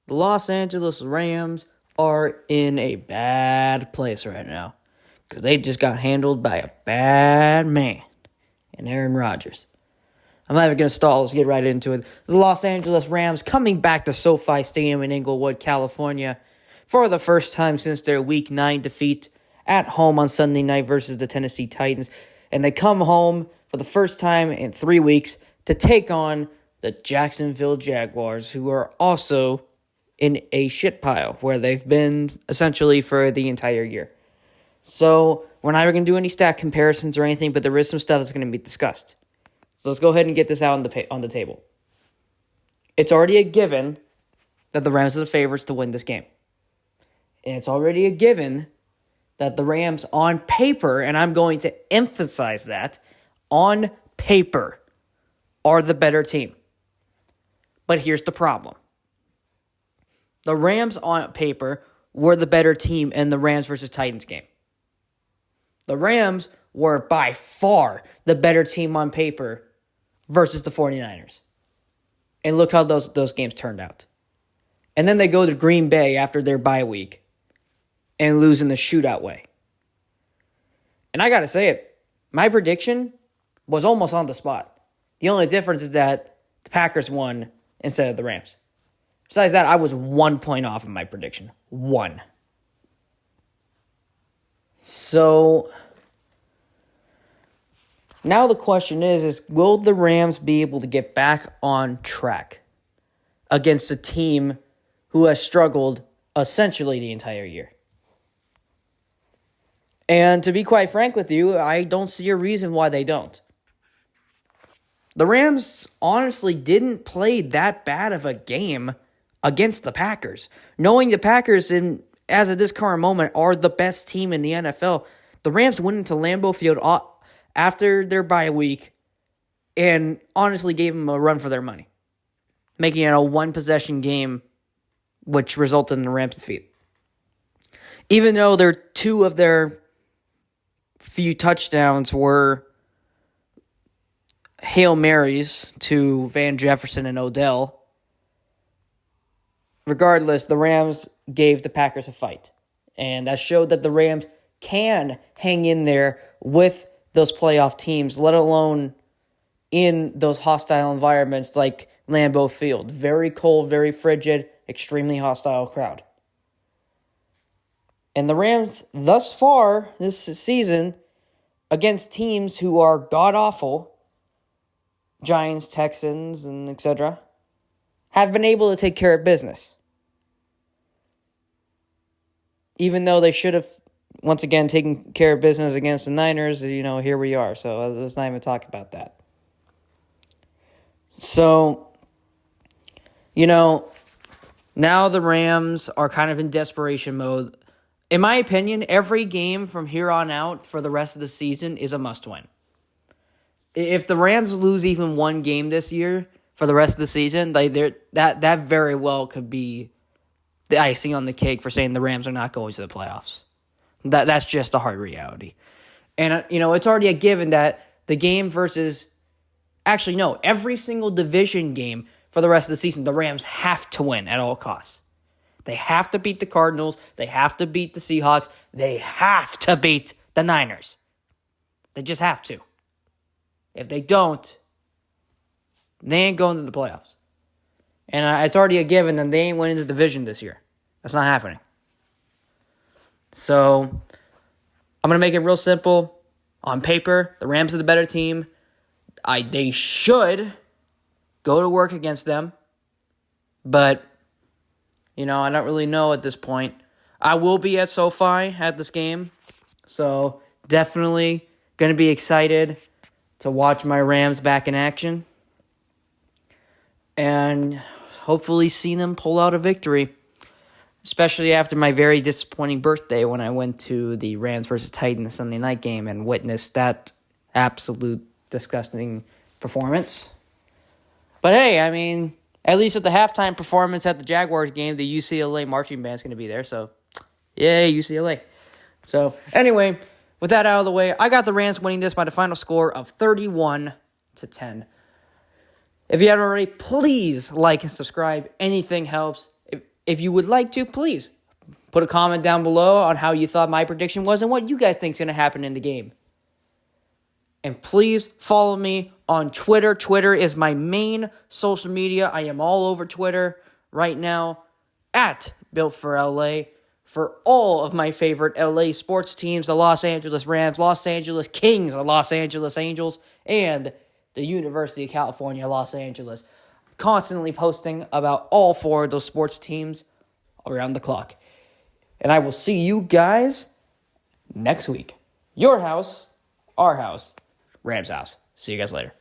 The Los Angeles Rams are in a bad place right now because they just got handled by a bad man in Aaron Rodgers. I'm not even going to stall. Let's get right into it. The Los Angeles Rams coming back to SoFi Stadium in Inglewood, California for the first time since their Week 9 defeat at home on Sunday night versus the Tennessee Titans. And they come home for the first time in 3 weeks to take on the Jacksonville Jaguars, who are also in a shit pile where they've been essentially for the entire year. So we're not going to do any stat comparisons or anything, but there is some stuff that's going to be discussed. So let's go ahead and get this out on the table. It's already a given that the Rams are the favorites to win this game. And it's already a given that the Rams on paper, and I'm going to emphasize that, on paper, are the better team. But here's the problem. The Rams on paper were the better team in the Rams versus Titans game. The Rams were by far the better team on paper versus the 49ers. And look how those games turned out. And then they go to Green Bay after their bye week and lose in the shootout way. And I got to say it, my prediction was almost on the spot. The only difference is that the Packers won instead of the Rams. Besides that, I was 1 point off of my prediction. 1. So now the question is will the Rams be able to get back on track against a team who has struggled essentially the entire year? And to be quite frank with you, I don't see a reason why they don't. The Rams honestly didn't play that bad of a game against the Packers. Knowing the Packers, as of this current moment, are the best team in the NFL, the Rams went into Lambeau Field after their bye week and honestly gave them a run for their money, making it a one-possession game, which resulted in the Rams' defeat. Even though two of their few touchdowns were Hail Marys to Van Jefferson and Odell, regardless, the Rams gave the Packers a fight. And that showed that the Rams can hang in there with those playoff teams, let alone in those hostile environments like Lambeau Field. Very cold, very frigid, extremely hostile crowd. And the Rams, thus far this season, against teams who are god-awful, Giants, Texans, and etc., have been able to take care of business. Even though they should have, once again, taken care of business against the Niners, here we are. So let's not even talk about that. So, now the Rams are kind of in desperation mode. In my opinion, every game from here on out for the rest of the season is a must-win. If the Rams lose even one game this year for the rest of the season, that very well could be the icing on the cake for saying the Rams are not going to the playoffs. That's just a hard reality. And, it's already a given that the game versus... Actually, no, every single division game for the rest of the season, the Rams have to win at all costs. They have to beat the Cardinals. They have to beat the Seahawks. They have to beat the Niners. They just have to. If they don't, they ain't going to the playoffs. And it's already a given that they ain't winning the division this year. That's not happening. So, I'm going to make it real simple. On paper, the Rams are the better team. They should go to work against them. But, I don't really know at this point. I will be at SoFi at this game. So, definitely going to be excited to watch my Rams back in action. And hopefully see them pull out a victory. Especially after my very disappointing birthday when I went to the Rams versus Titans Sunday night game and witnessed that absolute disgusting performance. But hey, at least at the halftime performance at the Jaguars game, the UCLA marching band's going to be there. So, yay, UCLA. So, anyway, with that out of the way, I got the Rams winning this by the final score of 31-10. If you haven't already, please like and subscribe. Anything helps. if you would like to, please put a comment down below on how you thought my prediction was and what you guys think is going to happen in the game. And please follow me on Twitter. Twitter is my main social media. I am all over Twitter right now at Built for LA for all of my favorite LA sports teams, the Los Angeles Rams, Los Angeles Kings, the Los Angeles Angels, and the University of California, Los Angeles. Constantly posting about all four of those sports teams around the clock. And I will see you guys next week. Your house, our house, Rams house. See you guys later.